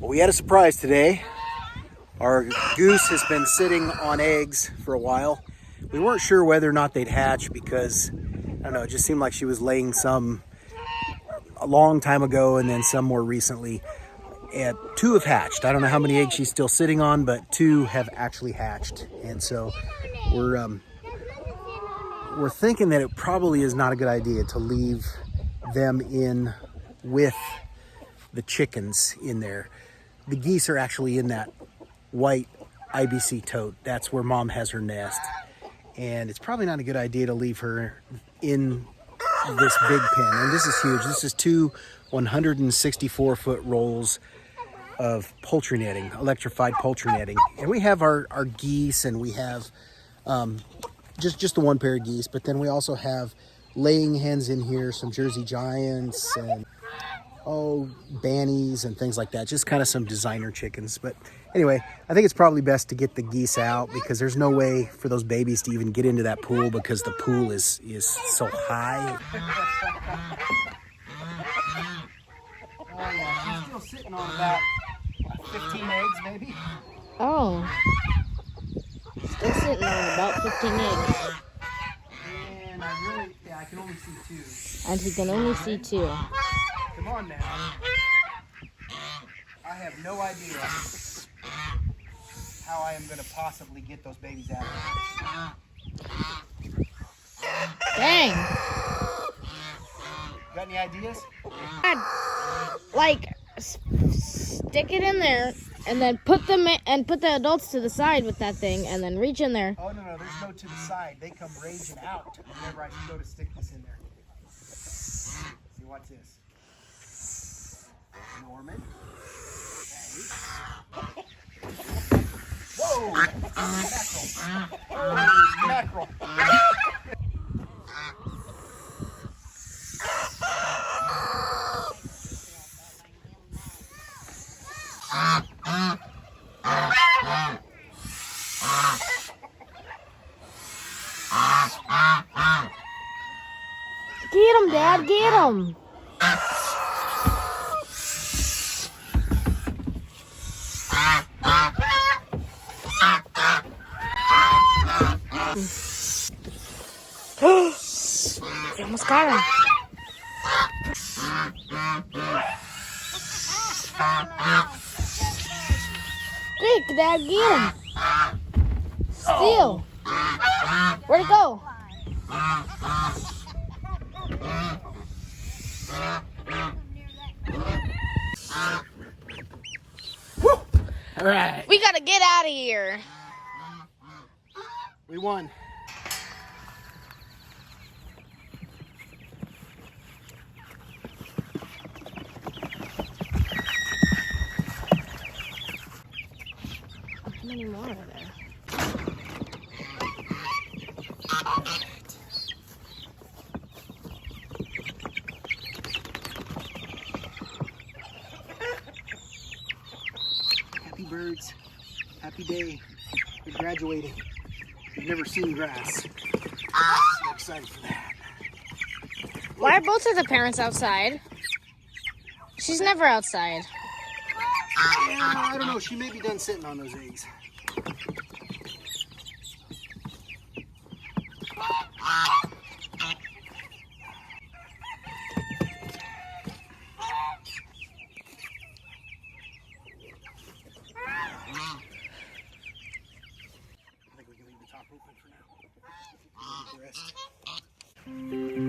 We had a surprise today. Our goose has been sitting on eggs for a while. We weren't sure whether or not they'd hatch because, I don't know, it just seemed like she was laying some a long time ago and then some more recently. And 2 have hatched. I don't know how many eggs she's still sitting on, but 2 have actually hatched. And so we're thinking that it probably is not a good idea to leave them in with the chickens in there. The geese are actually in that white IBC tote. That's where Mom has her nest. And it's probably not a good idea to leave her in this big pen. And this is huge. This is 2 164-foot rolls of poultry netting, electrified poultry netting. And we have our geese, and we have just the 1 pair of geese, but then we also have laying hens in here, some Jersey Giants and bannies and things like that. Just kind of some designer chickens. But anyway, I think it's probably best to get the geese out because there's no way for those babies to even get into that pool because the pool is so high. Oh yeah, she's still sitting on about 15 eggs maybe. Oh. Still sitting on about 15 eggs. And I can only see 2. And he can only see 2. Come on now. I have no idea how I am going to possibly get those babies out of here. Dang. Got any ideas? Like, stick it in there and then put them in, and put the adults to the side with that thing and then reach in there. Oh, no, there's no to the side. They come raging out whenever I go to stick this in there. See, watch this. Norman. Okay. Whoa! Mackerel. Mackerel. Get him, Dad, get him. You almost got him. Quick, Dad, get him. Steal. Where'd it go? All right. We gotta get out of here. We won. How many more are there? Happy birds. Happy day. You're graduating. You've never seen grass. So excited for that. Why are both of the parents outside? She's never outside. I don't know. She may be done sitting on those eggs. I think we can leave the top open for now. The rest.